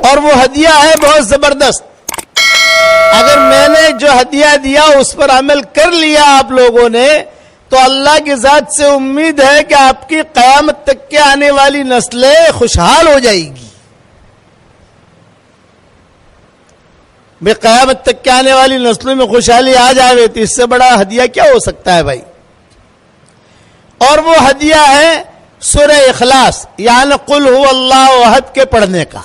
اور وہ ہدیہ ہے بہت زبردست. اگر میں نے جو ہدیہ دیا اس پر عمل کر لیا آپ لوگوں نے تو اللہ کی ذات سے امید ہے کہ آپ کی قیامت تک کے آنے والی نسلیں خوشحال ہو جائے گی. بے قیامت تک کے آنے والی نسلوں میں خوشحالی آ جائے تو اس سے بڑا ہدیہ کیا ہو سکتا ہے بھائی. اور وہ ہدیہ ہے سورہ اخلاص یعنی قل هو اللہ احد کے پڑھنے کا.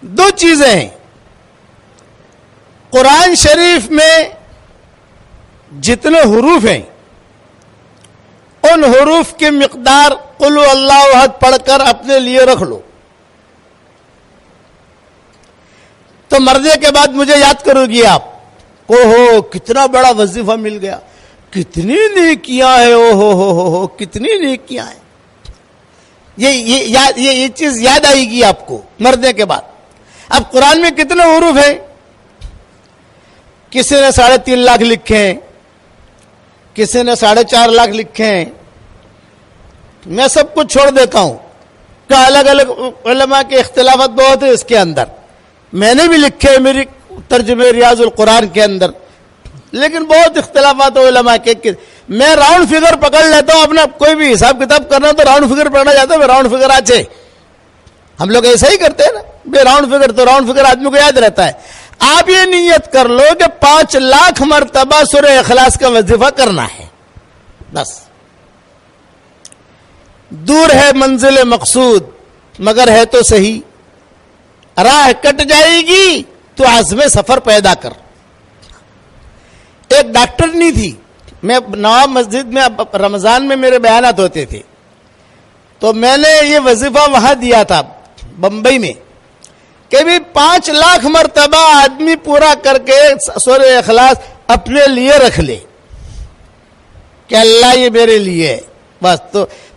دو چیزیں ہیں. قرآن شریف میں جتنے حروف ہیں ان حروف کی مقدار قل هو اللہ احد پڑھ کر اپنے لیے رکھ لو تو مرنے کے بعد مجھے یاد کرو گی آپ. اوہو کتنا بڑا وظیفہ مل گیا, کتنی نیکیاں ہیں, اوہو کتنی نیکیاں ہیں. یہ چیز یاد آئے گی آپ کو مرنے کے بعد. اب قرآن میں کتنے حروف ہیں؟ کسی نے 3.5 لاکھ لکھے ہیں, کسی نے 4.5 لاکھ لکھے ہیں. میں سب کچھ چھوڑ دیتا ہوں کہ الگ الگ علماء کے اختلافات بہت ہیں اس کے اندر. میں نے بھی لکھے ہیں میری ترجمہ ریاض القرآن کے اندر, لیکن بہت اختلافات علماء کے. میں راؤنڈ فگر پکڑ لیتا ہوں. اپنا کوئی بھی حساب کتاب کرنا تو راؤنڈ فگر پکڑنا جاتا ہے. راؤنڈ فگر آچے ہم لوگ ایسا ہی کرتے ہیں نا بے راؤنڈ فگر, تو راؤنڈ فگر آدمی کو یاد رہتا ہے. آپ یہ نیت کر لو کہ 5 لاکھ مرتبہ سورہ اخلاص کا وظیفہ کرنا ہے بس. دور ہے منزل مقصود مگر ہے تو صحیح, راہ کٹ جائے گی تو عزم سفر پیدا کر. ایک ڈاکٹر نہیں تھی, میں نواب مسجد میں رمضان میں میرے بیانات ہوتے تھے تو میں نے یہ وظیفہ وہاں دیا تھا بمبئی میں کہ بھی 5 لاکھ مرتبہ آدمی پورا کر کے سورہ اخلاص اپنے لیے رکھ لے کہ اللہ یہ میرے لیے ہے بس.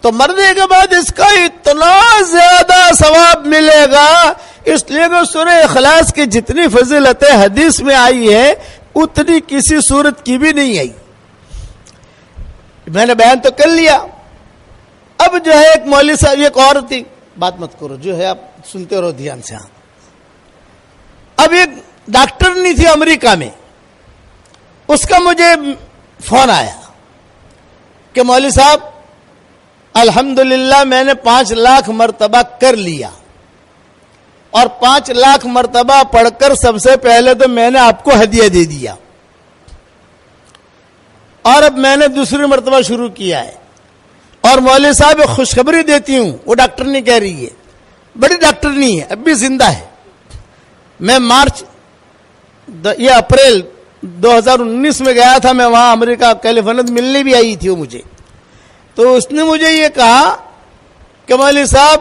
تو مرنے کے بعد اس کا اتنا زیادہ ثواب ملے گا, اس لیے کہ سورہ اخلاص کی جتنی فضیلتیں حدیث میں آئی ہے اتنی کسی صورت کی بھی نہیں آئی. میں نے بیان تو کر لیا. اب جو ہے ایک مولوی صاحب, ایک اور تھی, بات مت کرو جو ہے آپ سنتے رہو دھیان سے. اب ایک ڈاکٹر نہیں تھی امریکہ میں, اس کا مجھے فون آیا کہ مولوی صاحب الحمدللہ میں نے 5 لاکھ مرتبہ کر لیا, اور 5 لاکھ مرتبہ پڑھ کر سب سے پہلے تو میں نے آپ کو ہدیہ دے دیا, اور اب میں نے دوسری مرتبہ شروع کیا ہے. اور مولوی صاحب ایک خوشخبری دیتی ہوں, وہ ڈاکٹر نہیں کہہ رہی ہے, بڑی ڈاکٹر نہیں ہے, اب بھی زندہ ہے. میں یہ اپریل 2019 میں گیا تھا میں وہاں امریکہ کیلیفورنیا, ملنے بھی آئی تھی وہ مجھے. تو اس نے مجھے یہ کہا کہ مولوی صاحب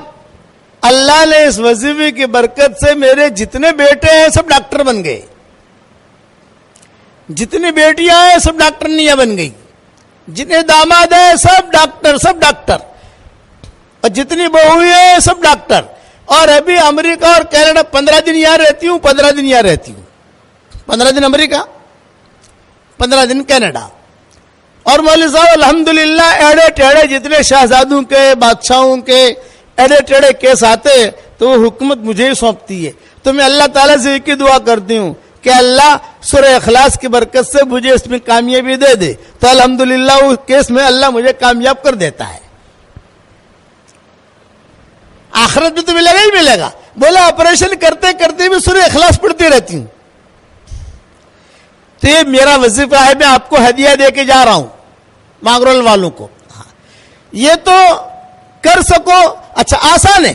اللہ نے اس وظیفے کی برکت سے میرے جتنے بیٹے ہیں سب ڈاکٹر بن گئے, جتنی بیٹیاں ہیں سب ڈاکٹرنیاں بن گئی, جتنے داماد ہیں سب ڈاکٹر, اور جتنی بہویں ہیں سب ڈاکٹر. اور ابھی امریکہ اور کینیڈا 15 دن یہاں رہتی ہوں, 15 دن یہاں رہتی ہوں, 15 دن امریکہ 15 دن کینیڈا. اور مولوی صاحب الحمدللہ ایڑے ٹیڑے جتنے شہزادوں کے بادشاہوں کے ایڑے ٹیڑے کیس آتے تو وہ حکومت مجھے ہی سونپتی ہے. تو میں اللہ تعالیٰ سے ایک ہی دعا کرتی ہوں کہ اللہ سورہ اخلاص کی برکت سے مجھے اس میں کامیابی دے دے. تو الحمدللہ اس کیس میں اللہ مجھے کامیاب کر دیتا ہے. آخرت میں تو ملے گا ہی ملے گا. بولا آپریشن کرتے کرتے بھی سورہ اخلاص پڑھتی رہتی ہوں. تو یہ میرا وظیفہ ہے, میں آپ کو ہدیہ دے کے جا رہا ہوں مانگرول والوں کو. یہ تو کر سکو, اچھا آسان ہے.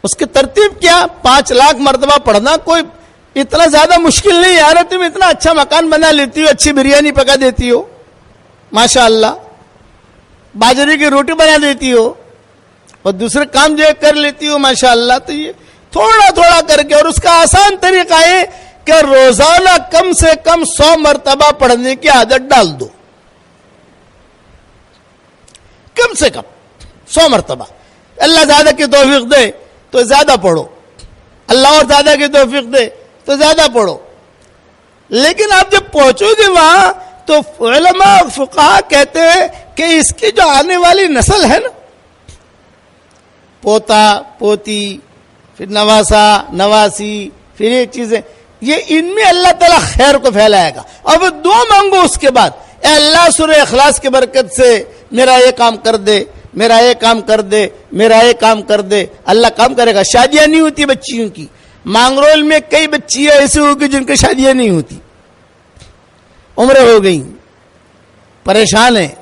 اس کی ترتیب کیا, 5 لاکھ مرتبہ پڑھنا کوئی اتنا زیادہ مشکل نہیں. یار تم اتنا اچھا مکان بنا لیتی ہو, اچھی بریانی پکا دیتی ہو ماشاء اللہ, باجرے کی روٹی بنا دیتی ہو, اور دوسرے کام جو ہے کر لیتی ہو ماشاء اللہ. تو یہ تھوڑا تھوڑا کر کے, اور اس کا آسان طریقہ ہے کہ روزانہ کم سے کم 100 مرتبہ پڑھنے کی عادت ڈال دو. کم سے کم 100 مرتبہ. اللہ زیادہ کی توفیق دے تو زیادہ پڑھو, اللہ اور زیادہ کی توفیق دے تو زیادہ پڑھو. لیکن آپ جب پہنچو گے وہاں تو علماء فقہاء کہتے ہیں کہ اس کی جو آنے والی نسل ہے نا, پوتا پوتی پھر نواسا، نواسی، پھر یہ چیزیں، یہ ان میں اللہ تعالیٰ خیر کو پھیلائے گا. اور وہ دعا مانگو اس کے بعد، اے اللہ سورہ اخلاص کی برکت سے میرا یہ کام کر دے، میرا یہ کام کر دے، میرا یہ کام کر دے. اللہ کام کرے گا. شادیاں نہیں ہوتی بچیوں کی. مانگرول میں کئی بچیاں ایسی ہوگی جن کی شادیاں نہیں ہوتی، عمریں ہو گئی، پریشان ہیں.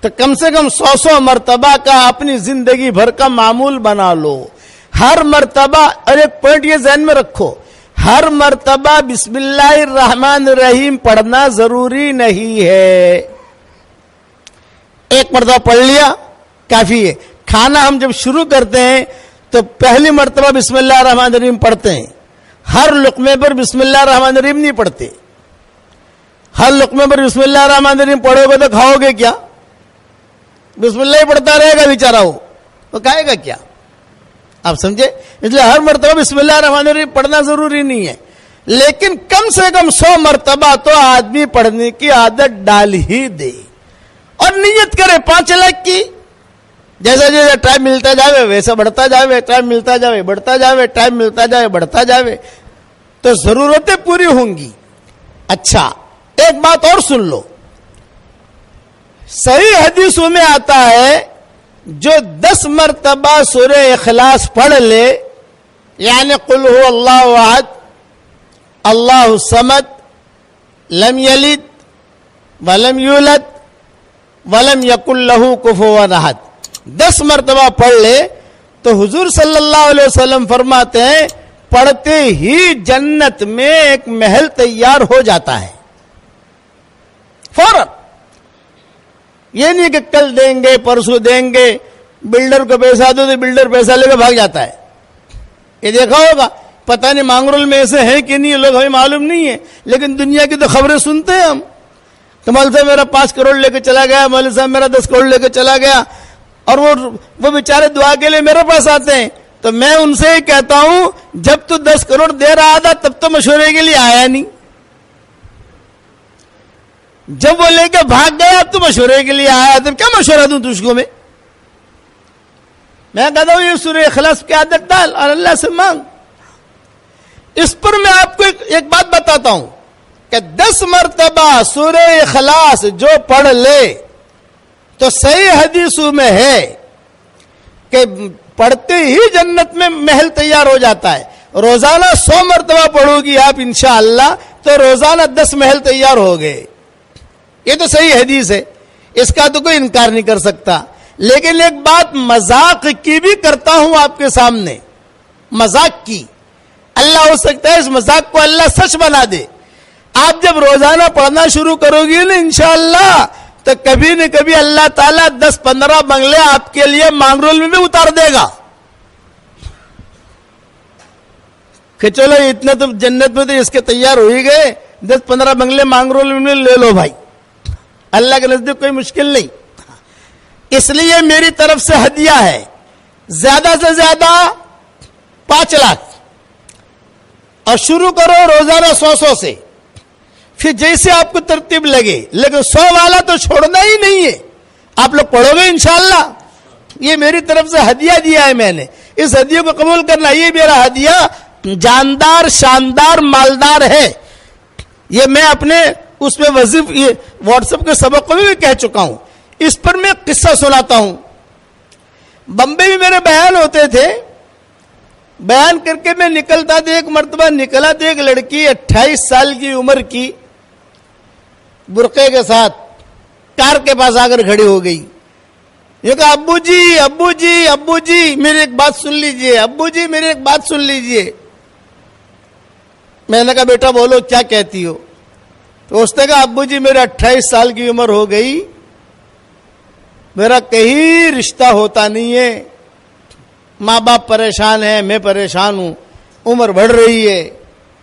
تو کم سے کم 100 مرتبہ کا اپنی زندگی بھر کا معمول بنا لو. ہر مرتبہ، اور ایک پوائنٹ یہ ذہن میں رکھو، ہر مرتبہ بسم اللہ الرحمن الرحیم پڑھنا ضروری نہیں ہے. ایک مرتبہ پڑھ لیا کافی ہے. کھانا ہم جب شروع کرتے ہیں تو پہلی مرتبہ بسم اللہ الرحمن الرحیم پڑھتے ہیں. ہر لقمے پر بسم اللہ الرحمن الرحیم نہیں پڑھتے. ہر لقمے پر بسم اللہ الرحمن الرحیم پڑھو گے تو کھاؤ گے کیا؟ بسم اللہ ہی پڑھتا رہے گا بیچارہ ہو تو کھائے گا کیا؟ آپ سمجھے؟ اس لیے ہر مرتبہ بسم اللہ الرحمن الرحیم پڑھنا ضروری نہیں ہے، لیکن کم سے کم 100 مرتبہ تو آدمی پڑھنے کی عادت ڈال ہی دے. اور نیت کرے 5 لاکھ کی. جیسا جیسا ٹائم ملتا جاوے ویسا بڑھتا جاوے، ٹائم ملتا جاوے بڑھتا جاوے، ٹائم ملتا جاوے بڑھتا جاوے، تو ضرورتیں پوری ہوں گی. اچھا ایک بات اور سن لو، صحیح حدیثوں میں آتا ہے جو 10 مرتبہ سورہ اخلاص پڑھ لے، یعنی قل هو اللہ احد اللہ الصمد لم یلد ولم یولد ولم یکن لہ کفوا احد، 10 مرتبہ پڑھ لے تو حضور صلی اللہ علیہ وسلم فرماتے ہیں پڑھتے ہی جنت میں ایک محل تیار ہو جاتا ہے فوراً. یہ نہیں کہ کل دیں گے پرسوں دیں گے، بلڈر کو پیسہ دو تو بلڈر پیسہ لے کے بھاگ جاتا ہے. یہ دیکھا ہوگا، پتہ نہیں مانگرول میں ایسے ہیں کہ نہیں، لوگ ہمیں معلوم نہیں ہے، لیکن دنیا کی تو خبریں سنتے ہیں ہم. تو مولوی صاحب میرا 5 کروڑ لے کے چلا گیا، مولوی صاحب میرا 10 کروڑ لے کے چلا گیا، اور وہ بیچارے دعا کے لیے میرے پاس آتے ہیں. تو میں ان سے ہی کہتا ہوں جب تو 10 کروڑ دے رہا تھا تب تو مشورے کے لیے آیا نہیں، جب وہ لے کے بھاگ گیا اب تو مشورے کے لیے آیا، تو کیا مشورہ دوں تجھ کو؟ میں کہتا ہوں یہ سورہ اخلاص کی عادت ڈال اور اللہ سے مانگ. اس پر میں آپ کو ایک بات بتاتا ہوں کہ 10 مرتبہ سورہ اخلاص جو پڑھ لے تو صحیح حدیثوں میں ہے کہ پڑھتے ہی جنت میں محل تیار ہو جاتا ہے. روزانہ 100 مرتبہ پڑھو گی آپ انشاءاللہ تو روزانہ 10 محل تیار ہو گئے. یہ تو صحیح حدیث ہے، اس کا تو کوئی انکار نہیں کر سکتا. لیکن ایک بات مذاق کی بھی کرتا ہوں آپ کے سامنے، مذاق کی. اللہ ہو سکتا ہے اس مذاق کو اللہ سچ بنا دے. آپ جب روزانہ پڑھنا شروع کرو گی نا انشاءاللہ تو کبھی نہ کبھی اللہ تعالیٰ 10-15 بنگلے آپ کے لیے مانگرول میں بھی اتار دے گا کہ چلو اتنا تو جنت میں تو اس کے تیار ہو ہی گئے، 10-15 بنگلے مانگرول میں لے لو بھائی. اللہ کے نزدیک کوئی مشکل نہیں. اس لیے میری طرف سے ہدیہ ہے زیادہ سے زیادہ 5 لاکھ، اور شروع کرو روزانہ 100 سے، پھر جیسے آپ کو ترتیب لگے، لیکن 100 والا تو چھوڑنا ہی نہیں ہے. آپ لوگ پڑھو گے انشاءاللہ. یہ میری طرف سے ہدیہ دیا ہے میں نے، اس ہدیے کو قبول کرنا. یہ میرا ہدیہ جاندار شاندار مالدار ہے. یہ میں اپنے اس پہ واٹس ایپ کے سبق کو بھی کہہ چکا ہوں. اس پر میں قصہ سناتا ہوں. بمبئی میں میرے بیان ہوتے تھے، بیان کر کے میں نکلتا تھا. ایک مرتبہ نکلا تو ایک لڑکی 28 سال کی عمر کی برقعے کے ساتھ کار کے پاس آ کر کھڑی ہو گئی. یہ کہا ابو جی ابو جی ابو جی میری ایک بات سن لیجئے، ابو جی میری ایک بات سن لیجئے. میں نے کہا بیٹا بولو کیا کہتی ہو؟ تو اس نے کہا ابو جی میرے 28 سال کی عمر ہو گئی، میرا کہیں رشتہ ہوتا نہیں ہے، ماں باپ پریشان ہیں، میں پریشان ہوں، عمر بڑھ رہی ہے،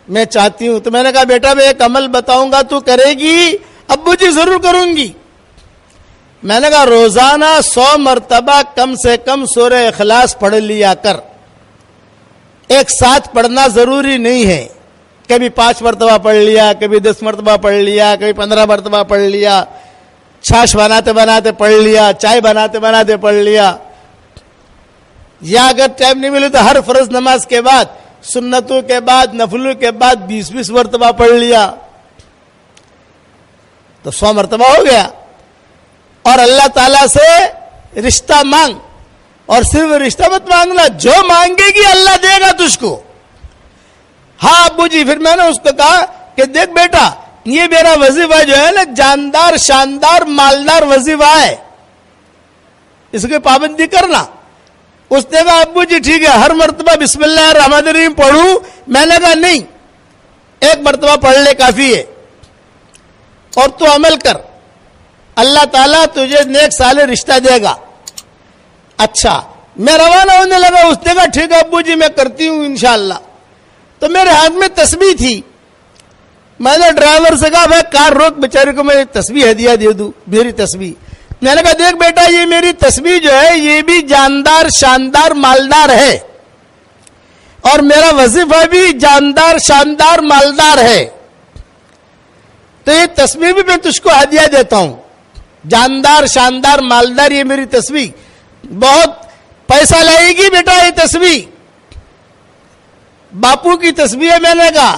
میں چاہتی ہوں. تو میں نے کہا بیٹا میں ایک عمل بتاؤں گا تو کرے گی؟ ابو جی ضرور کروں گی. میں نے کہا روزانہ 100 مرتبہ کم سے کم سورہ اخلاص پڑھ لیا کر. ایک ساتھ پڑھنا ضروری نہیں ہے، کبھی 5 مرتبہ پڑھ لیا، کبھی 10 مرتبہ پڑھ لیا، کبھی 15 مرتبہ پڑھ لیا، چھاش بناتے بناتے پڑھ لیا، چائے بناتے بناتے پڑھ لیا. یا اگر ٹائم نہیں ملے تو ہر فرض نماز کے بعد سنتوں کے بعد نفلوں کے بعد 20 مرتبہ پڑھ لیا تو 100 مرتبہ ہو گیا. اور اللہ تعالیٰ سے رشتہ مانگ, اور صرف رشتہ مت مانگنا, جو مانگے گی اللہ دے گا تجھ کو. ہاں ابو جی, پھر میں نے اس کو کہا کہ دیکھ بیٹا, یہ میرا وظیفہ جو ہے نا جاندار شاندار مالدار وظیفہ ہے, اس کی پابندی کرنا. اس نے کہا ابو جی ٹھیک ہے, ہر مرتبہ بسم اللہ الرحمن الرحیم پڑھوں؟ میں نے کہا نہیں, ایک مرتبہ پڑھ لے کافی ہے, اور تو عمل کر, اللہ تعالیٰ تجھے نیک صالح رشتہ دے گا. اچھا, میں روانہ ہونے لگا. اس نے کہا ٹھیک ہے ابو جی میں کرتی ہوں انشاءاللہ. تو میرے ہاتھ میں تسبیح تھی. میں نے ڈرائیور سے کہا بھائی کار روک, بیچارے کو میں تسبیح ہدیہ دے دوں, میری تسبیح. میں نے کہا دیکھ بیٹا, یہ میری تسبیح جو ہے یہ بھی جاندار شاندار مالدار ہے, اور میرا وظیفہ بھی جاندار شاندار مالدار ہے, تو یہ تسبیح بھی میں تجھ کو ہدیہ دیتا ہوں. جاندار شاندار مالدار یہ میری تسبیح بہت پیسہ لائے گی بیٹا. یہ تسبیح باپو کی تسبیح ہے, میں نے کہا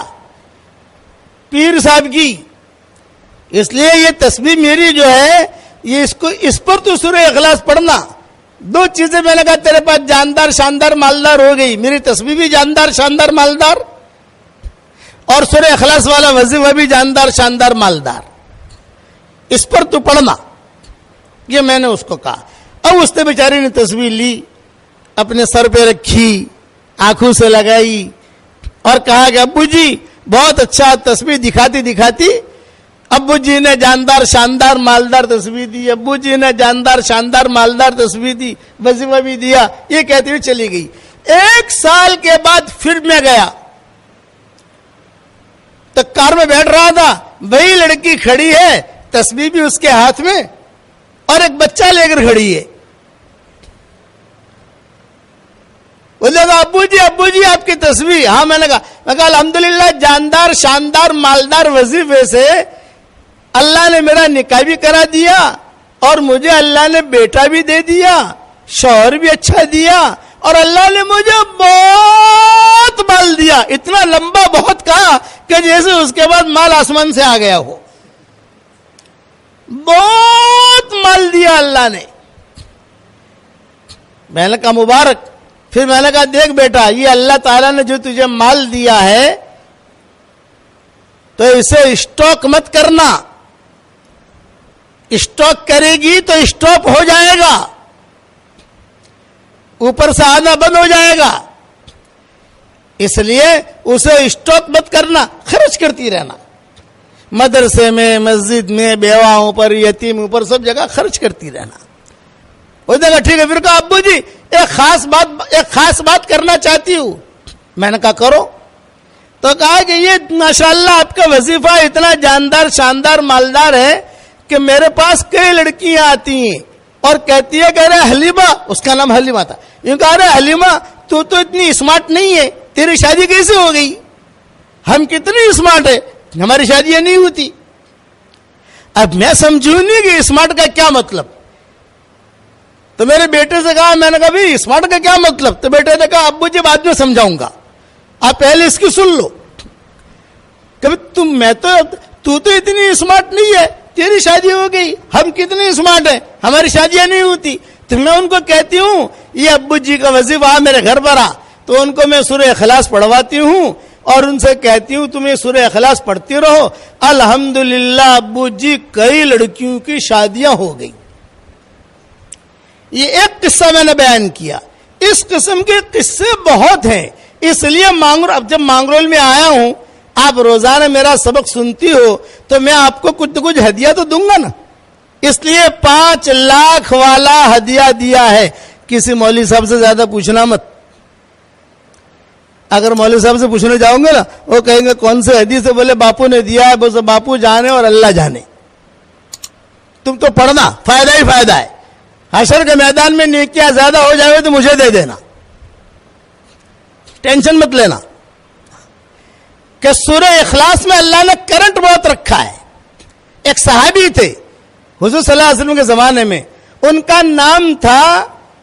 پیر صاحب کی, اس لیے یہ تسبیح میری جو ہے یہ اس پر تو سورہ اخلاص پڑھنا. 2 چیزیں میں نے کہا تیرے پاس جاندار شاندار مالدار ہو گئی, میری تسبیح بھی جاندار شاندار مالدار, اور سورہ اخلاص والا وظیفہ بھی جاندار شاندار مالدار, اس پر تو پڑھنا. یہ میں نے اس کو کہا. اب اس نے بیچاری نے تسبیح لی, اپنے سر پہ رکھی, آنکھوں سے لگائی, اور کہا کہ ابو جی بہت اچھا. تسبیح دکھاتی دکھاتی ابو جی نے جاندار شاندار مالدار تسبیح دی, ابو جی نے جاندار شاندار مالدار تسبیح دی, وظیفہ بھی دیا. یہ کہتے ہوئے چلی گئی. 1 سال کے بعد پھر میں گیا تو کار میں بیٹھ رہا تھا, وہی لڑکی کھڑی ہے, تسبیح بھی اس کے ہاتھ میں, اور ایک بچہ لے کر کھڑی ہے. بولے گا ابو جی آپ کی تسبیح. ہاں, میں نے کہا الحمدللہ جاندار شاندار مالدار وظیفے سے اللہ نے میرا نکاح بھی کرا دیا, اور مجھے اللہ نے بیٹا بھی دے دیا, شوہر بھی اچھا دیا, اور اللہ نے مجھے بہت مال دیا. اتنا لمبا بہت کہا کہ جیسے اس کے بعد مال آسمان سے آ گیا ہو. بہت مال دیا اللہ نے. میں نے کہا مبارک. پھر میں نے کہا دیکھ بیٹا, یہ اللہ تعالیٰ نے جو تجھے مال دیا ہے تو اسے اسٹاک مت کرنا. اسٹاک کرے گی تو اسٹاپ ہو جائے گا, اوپر سے آنا بند ہو جائے گا. اس لیے اسے اسٹاک مت کرنا, خرچ کرتی رہنا. مدرسے میں, مسجد میں, بیواؤں پر, یتیموں پر, سب جگہ خرچ کرتی رہنا. وہ دیکھا ٹھیک ہے. پھر کہا ابو جی ایک خاص بات کرنا چاہتی ہوں. میں نے کہا کرو. تو کہا کہ یہ ماشاءاللہ آپ کا وظیفہ اتنا جاندار شاندار مالدار ہے کہ میرے پاس کئی لڑکیاں آتی ہیں اور کہتی ہے کہ ارے حلیمہ, اس کا نام حلیمہ تھا, یوں کہا ارے حلیمہ تو اتنی اسمارٹ نہیں ہے, تیری شادی کیسے ہو گئی؟ ہم کتنی اسمارٹ ہے, ہماری شادیاں نہیں ہوتی. اب میں سمجھوں نہیں کہ اسمارٹ کا کیا مطلب. تو میرے بیٹے سے کہا, میں نے کہا بھائی اسمارٹ کا کیا مطلب؟ تو بیٹے نے کہا ابو جی بعد میں سمجھاؤں گا, آپ پہلے اس کی سن لو. کہ تو اتنی اسمارٹ نہیں ہے, تیری شادی ہو گئی, ہم کتنی اسمارٹ ہیں, ہماری شادیاں نہیں ہوتی. تو میں ان کو کہتی ہوں یہ ابو جی کا وظیفہ میرے گھر پر آ, تو ان کو میں سورہ اخلاص پڑھواتی ہوں اور ان سے کہتی ہوں تم یہ سورہ اخلاص پڑھتی رہو. الحمدللہ ابو جی کئی لڑکیوں کی شادیاں ہو گئی. یہ ایک قصہ میں نے بیان کیا. اس قسم کے قصے بہت ہیں. اس لیے اب جب مانگرول میں آیا ہوں, آپ روزانہ میرا سبق سنتی ہو تو میں آپ کو کچھ نہ کچھ ہدیہ تو دوں گا نا. اس لیے 5 لاکھ والا ہدیہ دیا ہے. کسی مولوی صاحب سے زیادہ پوچھنا مت. اگر مولوی صاحب سے پوچھنے جاؤں گے نا, وہ کہیں گے کون سے حدیث سے, بولے باپو نے دیا ہے. بولے باپو جانے اور اللہ جانے. تم تو پڑھنا, فائدہ ہی فائدہ ہے. حشر کے میدان میں نیکیاں زیادہ ہو جائے تو مجھے دے دینا, ٹینشن مت لینا. کہ سورہ اخلاص میں اللہ نے کرنٹ بہت رکھا ہے. ایک صحابی تھے حضور صلی اللہ علیہ وسلم کے زمانے میں, ان کا نام تھا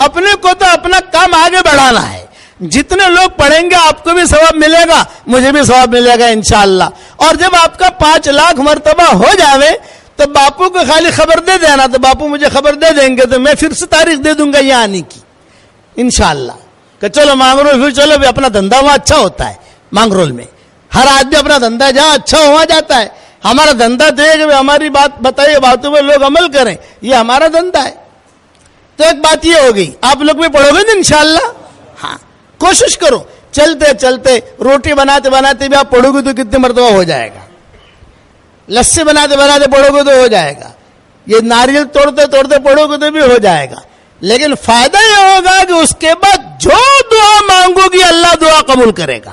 اپنے کو تو اپنا کام آگے بڑھانا ہے. جتنے لوگ پڑھیں گے آپ کو بھی ثواب ملے گا, مجھے بھی ثواب ملے گا انشاءاللہ. اور جب آپ کا 5 لاکھ مرتبہ ہو جاوے تو باپو کو خالی خبر دے دینا, تو باپو مجھے خبر دے دیں گے تو میں پھر سے تاریخ دے دوں گا یہ آنے کی انشاءاللہ, کہ چلو مانگرول پھر چلو بھی اپنا دھندا وہاں اچھا ہوتا ہے. مانگرول میں ہر آدمی اپنا دھندا جہاں اچھا ہوا جاتا ہے. ہمارا دھندا تو ہے کہ ہماری بات بتائیے, باتوں پہ لوگ عمل کریں, یہ ہمارا دھندا ہے. تو ایک بات یہ ہو گئی, آپ لوگ بھی پڑھو گے نا انشاءاللہ. ہاں کوشش کرو, چلتے چلتے روٹی بناتے بناتے بھی آپ پڑھو گے تو کتنے مرتبہ ہو جائے گا. لسی بناتے بناتے پڑھو گے تو ہو جائے گا. یہ ناریل توڑتے توڑتے پڑھو گے تو بھی ہو جائے گا. لیکن فائدہ یہ ہوگا کہ اس کے بعد جو دعا مانگو گی اللہ دعا قبول کرے گا.